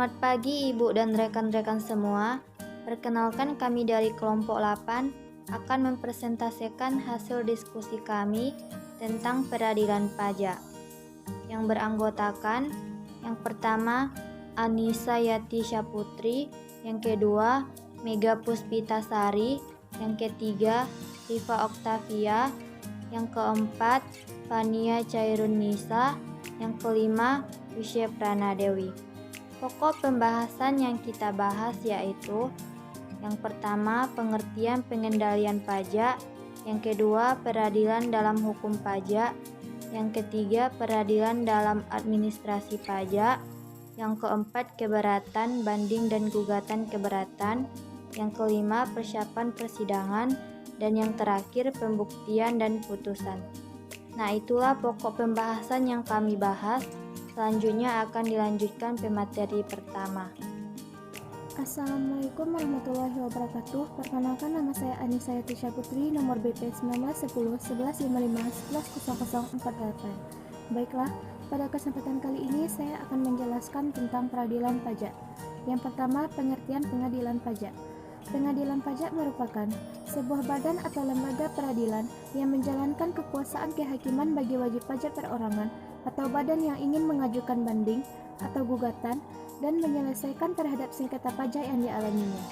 Selamat pagi Ibu dan rekan-rekan semua. Perkenalkan kami dari kelompok 8 akan mempresentasikan hasil diskusi kami tentang peradilan pajak yang beranggotakan yang pertama Anissa Yati Syaputri, yang kedua Mega Puspitasari, yang ketiga Riva Oktavia, yang keempat Fania Cairun Nisa, yang kelima Wisya Pranadewi. Pokok pembahasan yang kita bahas yaitu yang pertama pengertian pengendalian pajak, yang kedua peradilan dalam hukum pajak, yang ketiga peradilan dalam administrasi pajak, yang keempat keberatan, banding dan gugatan keberatan, yang kelima persiapan persidangan, dan yang terakhir pembuktian dan putusan. Nah, itulah pokok pembahasan yang kami bahas. Selanjutnya akan dilanjutkan pemateri pertama. Assalamualaikum warahmatullahi wabarakatuh. Perkenalkan, nama saya Anissa Yati Syaputri, nomor BP 19101155110048. Baiklah, pada kesempatan kali ini saya akan menjelaskan tentang peradilan pajak. Yang pertama, pengertian pengadilan pajak. Pengadilan pajak merupakan sebuah badan atau lembaga peradilan yang menjalankan kekuasaan kehakiman bagi wajib pajak perorangan atau badan yang ingin mengajukan banding atau gugatan dan menyelesaikan terhadap sengketa pajak yang dialaminya.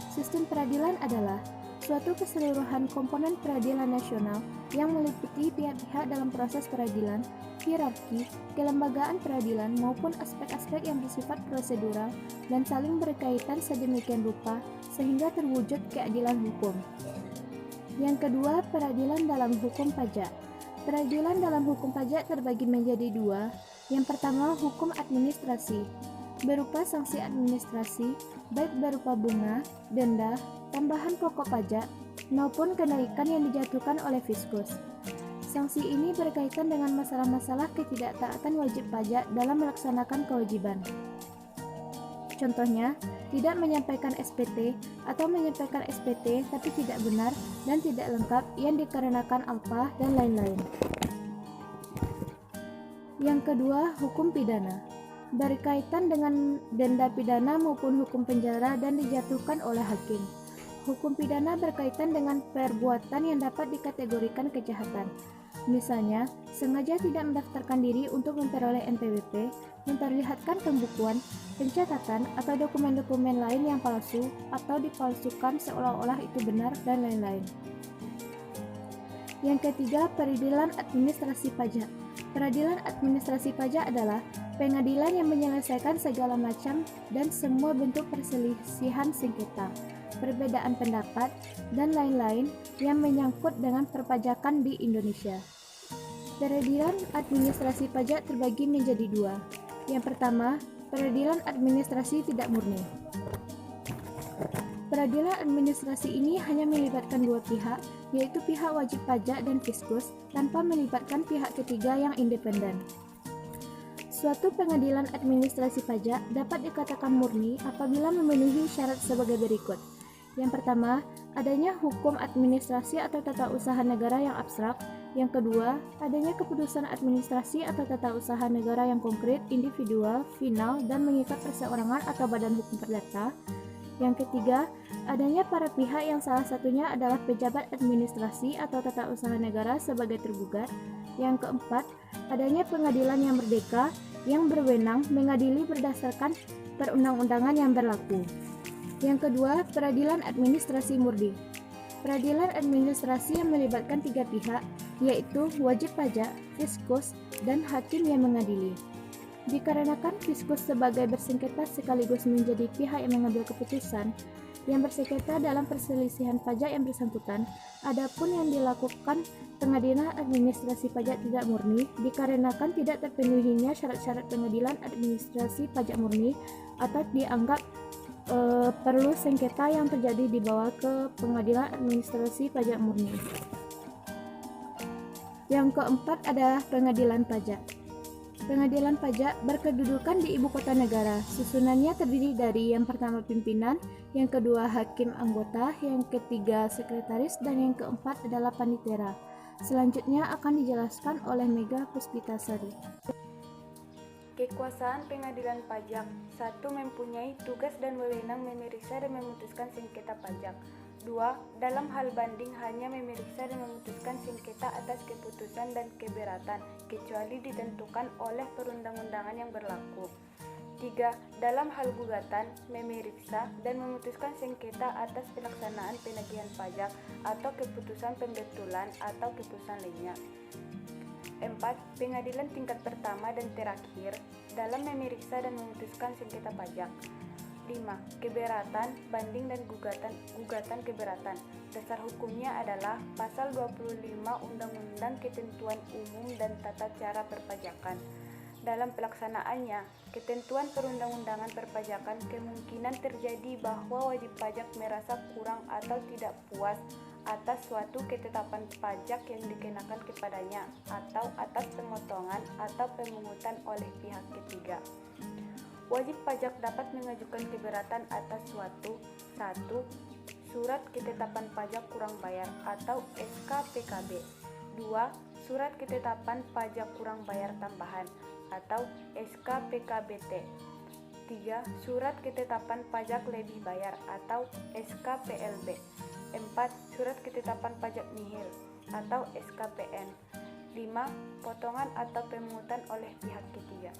Sistem peradilan adalah suatu keseluruhan komponen peradilan nasional yang meliputi pihak-pihak dalam proses peradilan, hierarki, kelembagaan peradilan maupun aspek-aspek yang bersifat prosedural dan saling berkaitan sedemikian rupa sehingga terwujud keadilan hukum. Yang kedua, peradilan dalam hukum pajak. Peradilan dalam hukum pajak terbagi menjadi dua. Yang pertama, hukum administrasi, berupa sanksi administrasi, baik berupa bunga, denda, tambahan pokok pajak, maupun kenaikan yang dijatuhkan oleh fiskus. Sanksi ini berkaitan dengan masalah-masalah ketidaktaatan wajib pajak dalam melaksanakan kewajiban. Contohnya, tidak menyampaikan SPT atau menyampaikan SPT tapi tidak benar dan tidak lengkap yang dikarenakan apa dan lain-lain. Yang kedua, hukum pidana. Berkaitan dengan denda pidana maupun hukum penjara dan dijatuhkan oleh hakim. Hukum pidana berkaitan dengan perbuatan yang dapat dikategorikan kejahatan. Misalnya, sengaja tidak mendaftarkan diri untuk memperoleh NPWP, memperlihatkan pembukuan, pencatatan, atau dokumen-dokumen lain yang palsu atau dipalsukan seolah-olah itu benar, dan lain-lain. Yang ketiga, peradilan administrasi pajak. Peradilan administrasi pajak adalah pengadilan yang menyelesaikan segala macam dan semua bentuk perselisihan sengketa, perbedaan pendapat, dan lain-lain yang menyangkut dengan perpajakan di Indonesia. Peradilan administrasi pajak terbagi menjadi dua. Yang pertama, peradilan administrasi tidak murni. Peradilan administrasi ini hanya melibatkan dua pihak, yaitu pihak wajib pajak dan fiskus, tanpa melibatkan pihak ketiga yang independen. Suatu pengadilan administrasi pajak dapat dikatakan murni apabila memenuhi syarat sebagai berikut. Yang pertama, adanya hukum administrasi atau tata usaha negara yang abstrak. Yang kedua, adanya keputusan administrasi atau tata usaha negara yang konkret, individual, final, dan mengikat perseorangan atau badan hukum perdata. Yang ketiga, adanya para pihak yang salah satunya adalah pejabat administrasi atau tata usaha negara sebagai tergugat. Yang keempat, adanya pengadilan yang merdeka yang berwenang mengadili berdasarkan perundang-undangan yang berlaku. Yang kedua, peradilan administrasi murni. Peradilan administrasi yang melibatkan tiga pihak, yaitu wajib pajak, fiskus, dan hakim yang mengadili. Dikarenakan fiskus sebagai bersengketa sekaligus menjadi pihak yang mengambil keputusan yang bersengketa dalam perselisihan pajak yang bersangkutan, adapun yang dilakukan pengadilan administrasi pajak tidak murni dikarenakan tidak terpenuhinya syarat-syarat pengadilan administrasi pajak murni atau dianggap perlu sengketa yang terjadi dibawa ke pengadilan administrasi pajak murni. Yang keempat adalah pengadilan pajak. Pengadilan pajak berkedudukan di ibu kota negara. Susunannya terdiri dari yang pertama pimpinan, yang kedua hakim anggota, yang ketiga sekretaris, dan yang keempat adalah panitera. Selanjutnya akan dijelaskan oleh Mega Puspitasari. Kekuasaan pengadilan pajak. 1. Mempunyai tugas dan wewenang memeriksa dan memutuskan sengketa pajak. 2. Dalam hal banding hanya memeriksa dan memutuskan sengketa atas keputusan dan keberatan, kecuali ditentukan oleh perundang-undangan yang berlaku. 3. Dalam hal gugatan, memeriksa dan memutuskan sengketa atas pelaksanaan penagihan pajak atau keputusan pembetulan atau keputusan lainnya. 4. Pengadilan tingkat pertama dan terakhir dalam memeriksa dan memutuskan sengketa pajak. 5. Keberatan, banding dan gugatan keberatan. Dasar hukumnya adalah Pasal 25 Undang-Undang Ketentuan Umum dan Tata Cara Perpajakan. Dalam pelaksanaannya, ketentuan perundang-undangan perpajakan kemungkinan terjadi bahwa wajib pajak merasa kurang atau tidak puas atas suatu ketetapan pajak yang dikenakan kepadanya atau atas pemotongan atau pemungutan oleh pihak ketiga. Wajib pajak dapat mengajukan keberatan atas suatu 1. Surat ketetapan pajak kurang bayar atau SKPKB. 2. Surat ketetapan pajak kurang bayar tambahan atau SKPKBT. 3. Surat ketetapan pajak lebih bayar atau SKPLB. 4. Surat ketetapan pajak nihil atau SKPN. 5. Potongan atau pemungutan oleh pihak ketiga.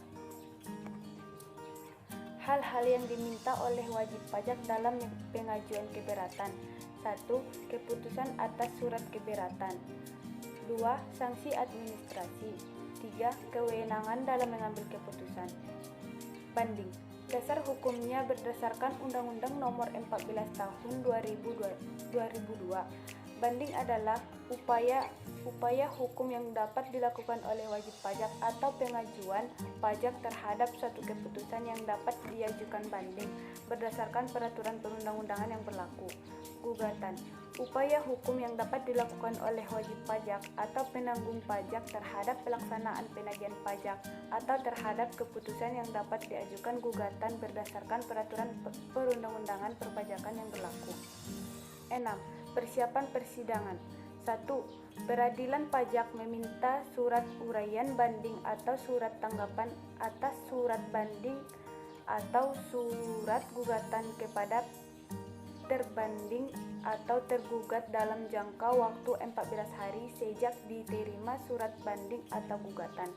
Hal-hal yang diminta oleh wajib pajak dalam pengajuan keberatan. 1. Keputusan atas surat keberatan. 2. Sanksi administrasi. 3. Kewenangan dalam mengambil keputusan. Banding. Dasar hukumnya berdasarkan Undang-Undang Nomor 14 Tahun 2002. Banding adalah upaya hukum yang dapat dilakukan oleh wajib pajak atau pengajuan pajak terhadap suatu keputusan yang dapat diajukan banding berdasarkan peraturan perundang-undangan yang berlaku. Gugatan. Upaya hukum yang dapat dilakukan oleh wajib pajak atau penanggung pajak terhadap pelaksanaan penagihan pajak atau terhadap keputusan yang dapat diajukan gugatan berdasarkan peraturan perundang-undangan perpajakan yang berlaku. 6. Persiapan persidangan. 1. Peradilan pajak meminta surat uraian banding atau surat tanggapan atas surat banding atau surat gugatan kepada terbanding atau tergugat dalam jangka waktu 14 hari sejak diterima surat banding atau gugatan.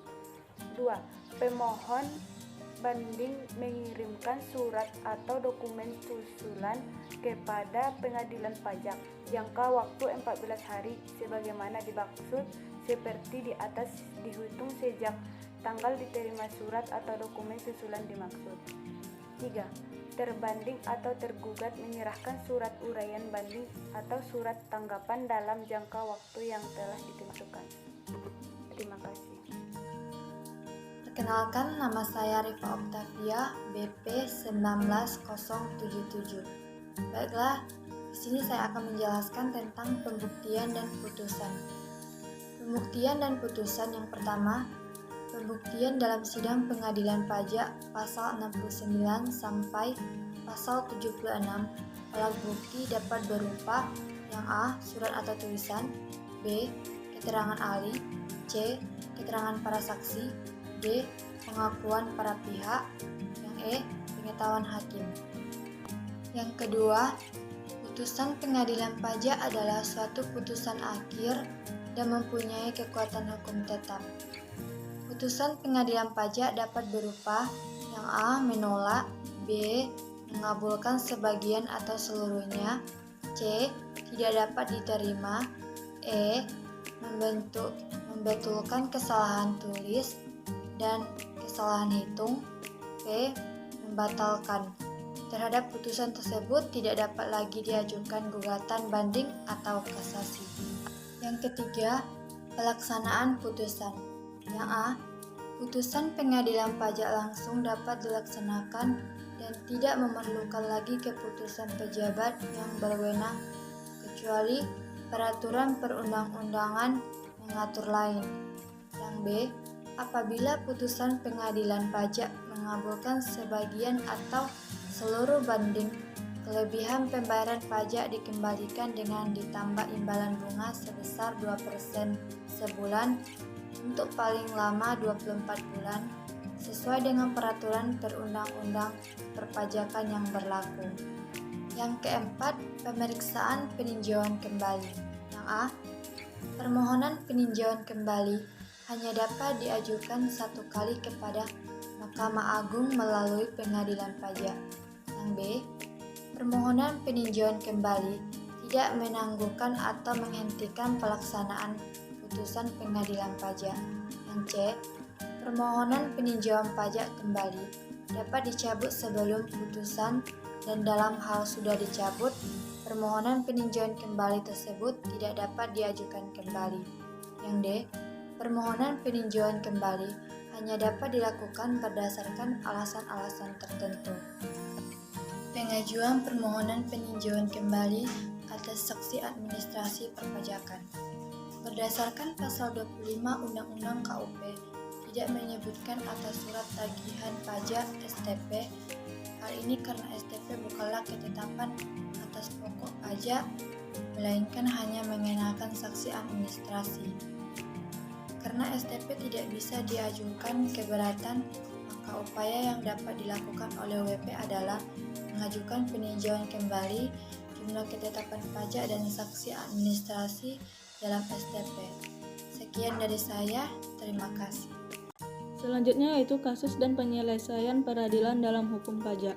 2. Pemohon banding mengirimkan surat atau dokumen susulan kepada pengadilan pajak jangka waktu 14 hari sebagaimana dimaksud seperti di atas dihitung sejak tanggal diterima surat atau dokumen susulan dimaksud. 3. Terbanding atau tergugat menyerahkan surat uraian banding atau surat tanggapan dalam jangka waktu yang telah ditentukan. Terima kasih. Perkenalkan, nama saya Rifa Octavia, BP 19077. Baiklah, di sini saya akan menjelaskan tentang pembuktian dan putusan. Pembuktian dan putusan yang pertama, pembuktian dalam sidang pengadilan pajak pasal 69 sampai pasal 76. Alat bukti dapat berupa yang A. Surat atau tulisan, B. Keterangan ahli, C. Keterangan para saksi, D. Pengakuan para pihak, yang E. Pengetahuan hakim. Yang kedua, putusan pengadilan pajak adalah suatu putusan akhir dan mempunyai kekuatan hukum tetap. Putusan pengadilan pajak dapat berupa yang A. Menolak, B. Mengabulkan sebagian atau seluruhnya, C. Tidak dapat diterima, E. Membetulkan kesalahan tulis dan kesalahan hitung, P. Membatalkan. Terhadap putusan tersebut tidak dapat lagi diajukan gugatan banding atau kasasi. Yang ketiga, pelaksanaan putusan. Yang A. Putusan pengadilan pajak langsung dapat dilaksanakan dan tidak memerlukan lagi keputusan pejabat yang berwenang kecuali peraturan perundang-undangan mengatur lain. Yang B. Apabila putusan pengadilan pajak mengabulkan sebagian atau seluruh banding, kelebihan pembayaran pajak dikembalikan dengan ditambah imbalan bunga sebesar 2% sebulan untuk paling lama 24 bulan sesuai dengan peraturan perundang-undang perpajakan yang berlaku. Yang keempat, pemeriksaan peninjauan kembali. Yang A, permohonan peninjauan kembali hanya dapat diajukan satu kali kepada Mahkamah Agung melalui pengadilan pajak. Yang B, permohonan peninjauan kembali tidak menangguhkan atau menghentikan pelaksanaan putusan pengadilan pajak. Yang C, permohonan peninjauan pajak kembali dapat dicabut sebelum putusan dan dalam hal sudah dicabut, permohonan peninjauan kembali tersebut tidak dapat diajukan kembali. Yang D, permohonan peninjauan kembali hanya dapat dilakukan berdasarkan alasan-alasan tertentu. Pengajuan permohonan peninjauan kembali atas saksi administrasi perpajakan. Berdasarkan pasal 25 Undang-Undang KUP, tidak menyebutkan atas surat tagihan pajak STP. Hal ini karena STP bukanlah ketetapan atas pokok pajak, melainkan hanya mengenakan saksi administrasi. Karena STP tidak bisa diajukan keberatan, maka upaya yang dapat dilakukan oleh WP adalah mengajukan peninjauan kembali jumlah ketetapan pajak dan saksi administrasi dalam STP. Sekian dari saya, terima kasih. Selanjutnya yaitu kasus dan penyelesaian peradilan dalam hukum pajak.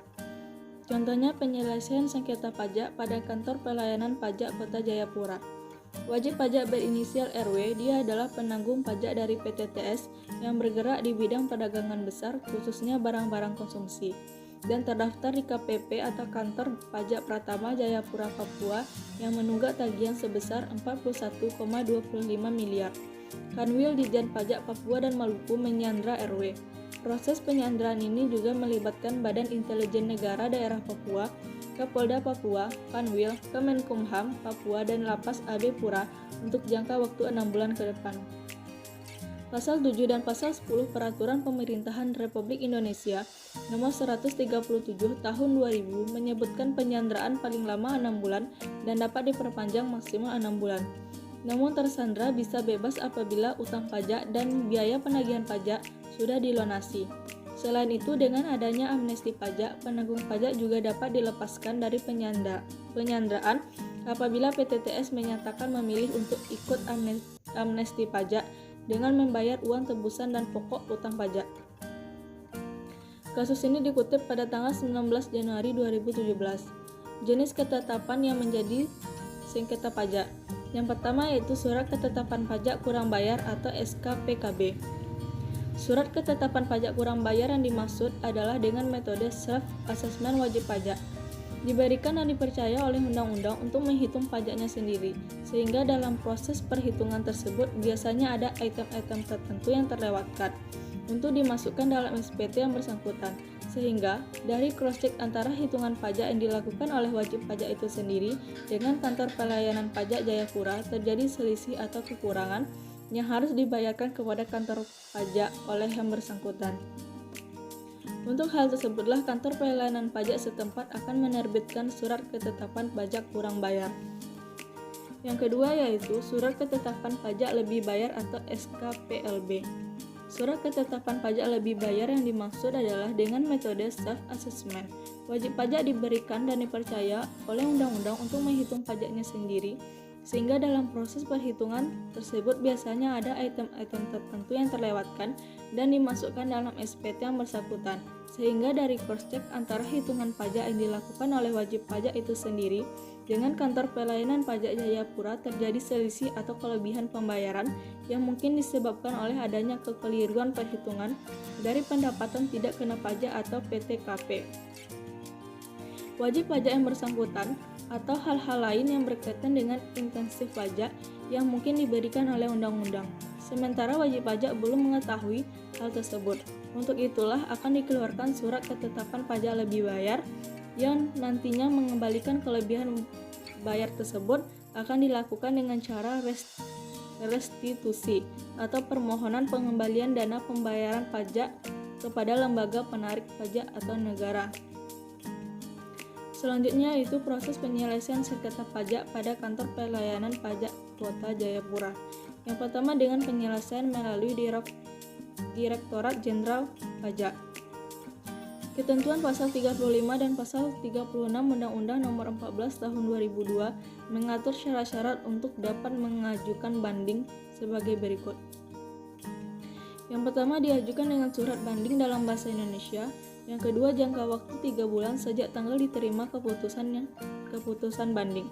Contohnya penyelesaian sengketa pajak pada Kantor Pelayanan Pajak Kota Jayapura. Wajib pajak berinisial RW, dia adalah penanggung pajak dari PTTS yang bergerak di bidang perdagangan besar, khususnya barang-barang konsumsi, dan terdaftar di KPP atau Kantor Pajak Pratama Jayapura, Papua yang menunggak tagihan sebesar 41,25 miliar. Kanwil Ditjen Pajak Papua dan Maluku menyandra RW. Proses penyanderaan ini juga melibatkan Badan Intelijen Negara Daerah Papua, Kapolda Papua, Kanwil, Kemenkumham Papua, dan Lapas AB Pura untuk jangka waktu 6 bulan ke depan. Pasal 7 dan Pasal 10 Peraturan Pemerintahan Republik Indonesia Nomor 137 Tahun 2000 menyebutkan penyanderaan paling lama 6 bulan dan dapat diperpanjang maksimal 6 bulan. Namun tersandera bisa bebas apabila utang pajak dan biaya penagihan pajak sudah dilunasi. Selain itu, dengan adanya amnesti pajak, penanggung pajak juga dapat dilepaskan dari penyanderaan apabila PTTS menyatakan memilih untuk ikut amnesti pajak dengan membayar uang tebusan dan pokok utang pajak. Kasus ini dikutip pada tanggal 19 Januari 2017. Jenis ketetapan yang menjadi sengketa pajak. Yang pertama yaitu Surat Ketetapan Pajak Kurang Bayar atau SKPKB. Surat Ketetapan Pajak Kurang Bayar yang dimaksud adalah dengan metode self-assessment wajib pajak. Diberikan dan dipercaya oleh undang-undang untuk menghitung pajaknya sendiri, sehingga dalam proses perhitungan tersebut biasanya ada item-item tertentu yang terlewatkan untuk dimasukkan dalam SPT yang bersangkutan, sehingga dari cross-check antara hitungan pajak yang dilakukan oleh wajib pajak itu sendiri dengan Kantor Pelayanan Pajak Jayapura terjadi selisih atau kekurangan yang harus dibayarkan kepada kantor pajak oleh yang bersangkutan. Untuk hal tersebutlah Kantor Pelayanan Pajak setempat akan menerbitkan Surat Ketetapan Pajak Kurang Bayar. Yang kedua yaitu Surat Ketetapan Pajak Lebih Bayar atau SKPLB. Surat Ketetapan Pajak Lebih Bayar yang dimaksud adalah dengan metode self-assessment. Wajib pajak diberikan dan dipercaya oleh undang-undang untuk menghitung pajaknya sendiri, sehingga dalam proses perhitungan tersebut biasanya ada item-item tertentu yang terlewatkan dan dimasukkan dalam SPT yang bersangkutan, sehingga dari cross-check antara hitungan pajak yang dilakukan oleh wajib pajak itu sendiri dengan Kantor Pelayanan Pajak Jayapura terjadi selisih atau kelebihan pembayaran yang mungkin disebabkan oleh adanya kekeliruan perhitungan dari pendapatan tidak kena pajak atau PTKP. Wajib pajak yang bersangkutan atau hal-hal lain yang berkaitan dengan intensif pajak yang mungkin diberikan oleh undang-undang. Sementara wajib pajak belum mengetahui hal tersebut. Untuk itulah akan dikeluarkan Surat Ketetapan Pajak Lebih Bayar yang nantinya mengembalikan kelebihan bayar tersebut akan dilakukan dengan cara restitusi atau permohonan pengembalian dana pembayaran pajak kepada lembaga penarik pajak atau negara. Selanjutnya yaitu proses penyelesaian sengketa pajak pada Kantor Pelayanan Pajak Kota Jayapura. Yang pertama dengan penyelesaian melalui Direktorat Jenderal Pajak. Ketentuan pasal 35 dan pasal 36 Undang-Undang Nomor 14 Tahun 2002 mengatur syarat-syarat untuk dapat mengajukan banding sebagai berikut. Yang pertama, diajukan dengan surat banding dalam bahasa Indonesia. Yang kedua, jangka waktu 3 bulan sejak tanggal diterima keputusan banding.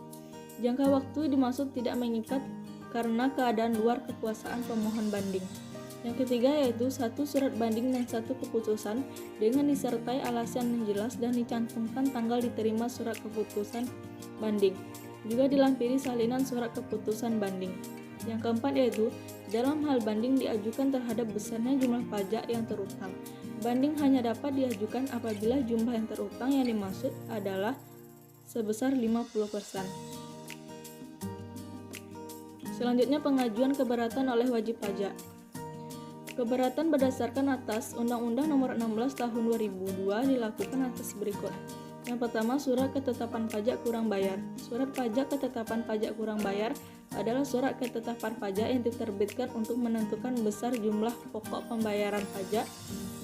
Jangka waktu dimaksud tidak mengikat karena keadaan luar kekuasaan pemohon banding. Yang ketiga yaitu 1 surat banding dan 1 keputusan dengan disertai alasan yang jelas dan dicantumkan tanggal diterima surat keputusan banding. Juga dilampiri salinan surat keputusan banding. Yang keempat yaitu dalam hal banding diajukan terhadap besarnya jumlah pajak yang terutang. Banding hanya dapat diajukan apabila jumlah yang terutang yang dimaksud adalah sebesar 50%. Selanjutnya, pengajuan keberatan oleh wajib pajak. Keberatan berdasarkan atas Undang-Undang Nomor 16 Tahun 2002 dilakukan atas berikut. Yang pertama, surat ketetapan pajak kurang bayar. Surat pajak ketetapan pajak kurang bayar adalah surat ketetapan pajak yang diterbitkan untuk menentukan besar jumlah pokok pembayaran pajak,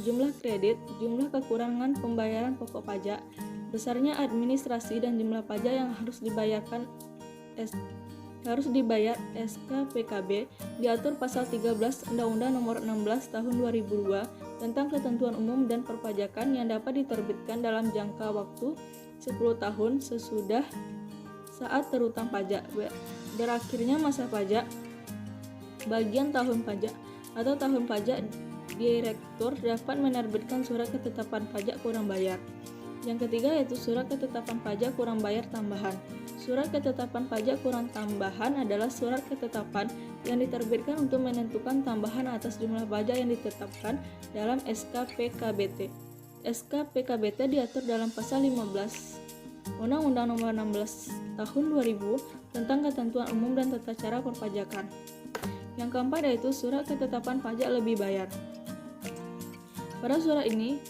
jumlah kredit, jumlah kekurangan pembayaran pokok pajak, besarnya administrasi dan jumlah pajak yang harus dibayar SKPKB diatur pasal 13 Undang-Undang Nomor 16 Tahun 2002 tentang ketentuan umum dan perpajakan yang dapat diterbitkan dalam jangka waktu 10 tahun sesudah saat terutang pajak. Berakhirnya masa pajak, bagian tahun pajak atau tahun pajak, direktur dapat menerbitkan surat ketetapan pajak kurang bayar. Yang ketiga yaitu surat ketetapan pajak kurang bayar tambahan. Surat ketetapan pajak kurang tambahan adalah surat ketetapan yang diterbitkan untuk menentukan tambahan atas jumlah pajak yang ditetapkan dalam SKPKBT. SKPKBT diatur dalam pasal 15 Undang-Undang Nomor 16 Tahun 2000 tentang ketentuan umum dan tata cara perpajakan. Yang keempat yaitu surat ketetapan pajak lebih bayar. Pada surat ini,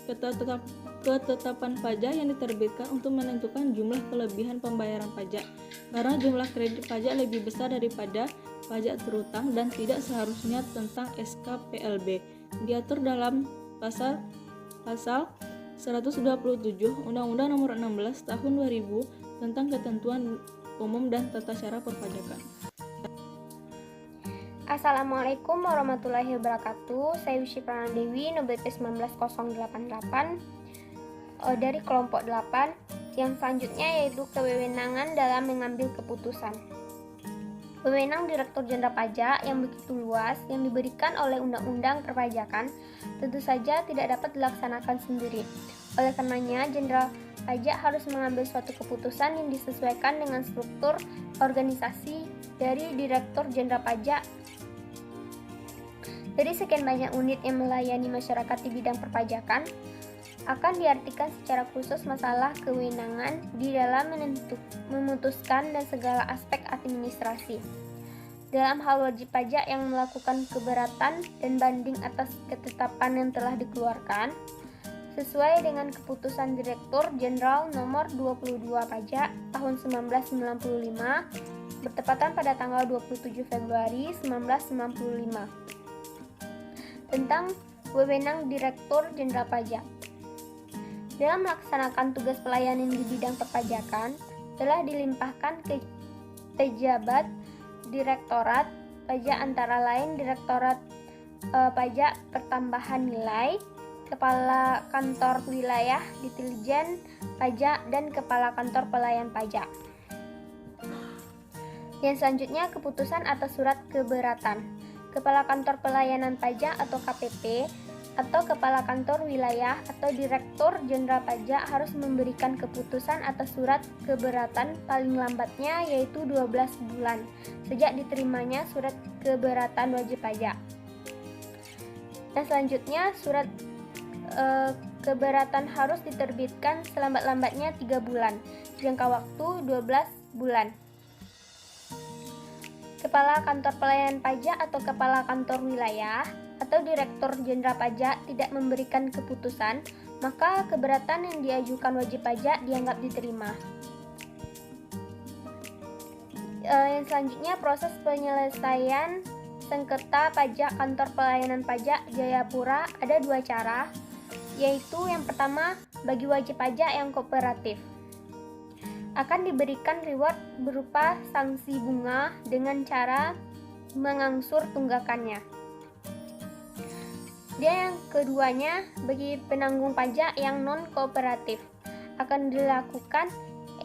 ketetapan pajak yang diterbitkan untuk menentukan jumlah kelebihan pembayaran pajak karena jumlah kredit pajak lebih besar daripada pajak terutang dan tidak seharusnya tentang SKPLB diatur dalam pasal 127 Undang-Undang Nomor 16 Tahun 2000 tentang ketentuan umum dan tata cara perpajakan. Assalamualaikum warahmatullahi wabarakatuh. Saya Wishy Pranadewi, NOBP 19088 dari kelompok 8. Yang selanjutnya yaitu kewenangan dalam mengambil keputusan. Wewenang Direktur Jenderal Pajak yang begitu luas yang diberikan oleh Undang-Undang Perpajakan tentu saja tidak dapat dilaksanakan sendiri. Oleh karenanya, Jenderal Pajak harus mengambil suatu keputusan yang disesuaikan dengan struktur organisasi dari Direktur Jenderal Pajak. Dari sekian banyak unit yang melayani masyarakat di bidang perpajakan, akan diartikan secara khusus masalah kewenangan di dalam memutuskan dan segala aspek administrasi. Dalam hal wajib pajak yang melakukan keberatan dan banding atas ketetapan yang telah dikeluarkan, sesuai dengan keputusan Direktur Jenderal Nomor 22 Pajak tahun 1995, bertepatan pada tanggal 27 Februari 1995. Tentang wewenang Direktur Jenderal Pajak. Dalam melaksanakan tugas pelayanan di bidang perpajakan, telah dilimpahkan ke pejabat Direktorat Pajak antara lain Direktorat Pajak Pertambahan Nilai, Kepala Kantor Wilayah Ditjen Pajak, dan Kepala Kantor Pelayan Pajak. Yang selanjutnya, keputusan atas surat keberatan. Kepala Kantor Pelayanan Pajak atau KPP atau Kepala Kantor Wilayah atau Direktur Jenderal Pajak harus memberikan keputusan atas surat keberatan paling lambatnya yaitu 12 bulan sejak diterimanya surat keberatan wajib pajak. Dan selanjutnya, surat keberatan harus diterbitkan selambat-lambatnya 3 bulan, jangka waktu 12 bulan. Kepala Kantor Pelayanan Pajak atau Kepala Kantor Wilayah atau Direktur Jenderal Pajak tidak memberikan keputusan, maka keberatan yang diajukan wajib pajak dianggap diterima. Yang selanjutnya, proses penyelesaian sengketa pajak kantor pelayanan pajak Jayapura ada 2 cara, yaitu yang pertama bagi wajib pajak yang kooperatif. Akan diberikan reward berupa sanksi bunga dengan cara mengangsur tunggakannya. Dan yang keduanya bagi penanggung pajak yang non-kooperatif akan dilakukan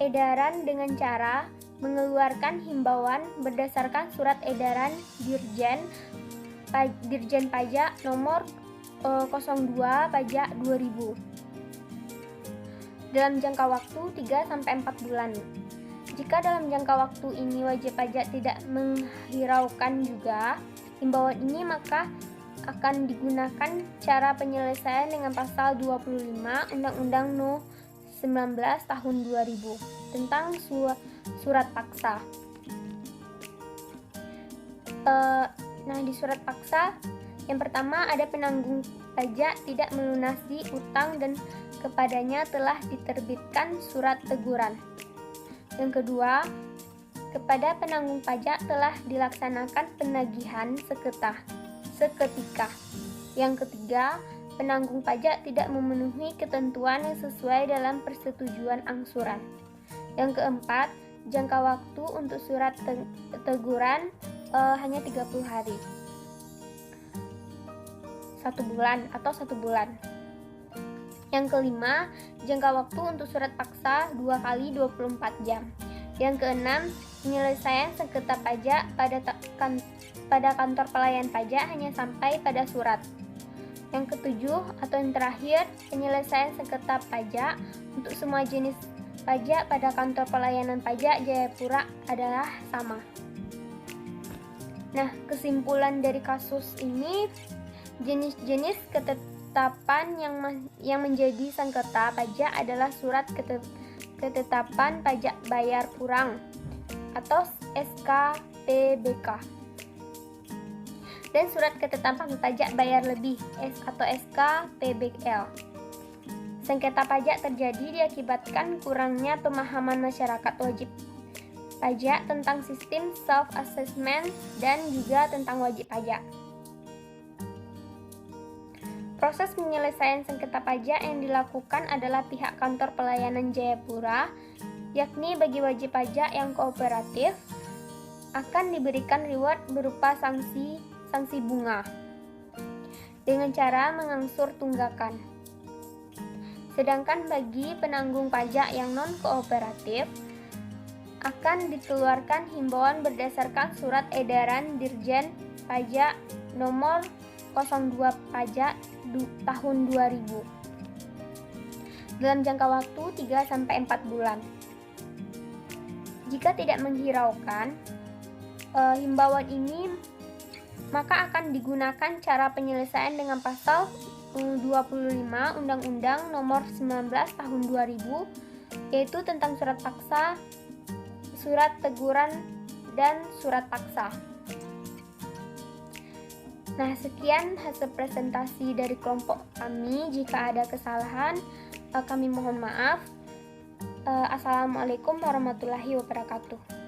edaran dengan cara mengeluarkan himbauan berdasarkan surat edaran Dirjen Pajak nomor 02 Pajak 2000 dalam jangka waktu 3-4 bulan. Jika dalam jangka waktu ini wajib pajak tidak menghiraukan juga himbauan ini, maka akan digunakan cara penyelesaian dengan pasal 25 Undang-Undang No. 19 Tahun 2000 tentang surat paksa. Nah, di surat paksa yang pertama ada penanggung pajak tidak melunasi utang dan kepadanya telah diterbitkan surat teguran. Yang kedua, kepada penanggung pajak telah dilaksanakan penagihan seketika. Yang ketiga, penanggung pajak tidak memenuhi ketentuan yang sesuai dalam persetujuan angsuran. Yang keempat, jangka waktu untuk surat teguran hanya 30 hari. 1 bulan atau 1 bulan. Yang kelima, jangka waktu untuk surat paksa 2 kali 24 jam. Yang keenam, penyelesaian sengketa pajak pada kantor pelayan pajak hanya sampai pada surat. Yang ketujuh atau yang terakhir, penyelesaian sengketa pajak untuk semua jenis pajak pada kantor pelayanan pajak Jayapura adalah sama. Nah, kesimpulan dari kasus ini, jenis-jenis ketetapan yang menjadi sengketa pajak adalah surat ketetapan pajak bayar kurang atau SKPBK dan surat ketetapan pajak bayar lebih atau SKPBL. Sengketa pajak terjadi diakibatkan kurangnya pemahaman masyarakat wajib pajak tentang sistem self-assessment dan juga tentang wajib pajak. Proses penyelesaian sengketa pajak yang dilakukan adalah pihak kantor pelayanan Jayapura, yakni bagi wajib pajak yang kooperatif akan diberikan reward berupa sanksi bunga dengan cara mengangsur tunggakan. Sedangkan bagi penanggung pajak yang non-kooperatif akan dikeluarkan himbauan berdasarkan surat edaran Dirjen Pajak nomor 02 Pajak tahun 2000 dalam jangka waktu 3-4 bulan. Jika tidak menghiraukan himbauan ini, maka akan digunakan cara penyelesaian dengan pasal 25 Undang-Undang Nomor 19 Tahun 2000, yaitu tentang surat paksa, surat teguran, dan surat paksa. Nah, sekian hasil presentasi dari kelompok kami. Jika ada kesalahan, kami mohon maaf. Assalamualaikum warahmatullahi wabarakatuh.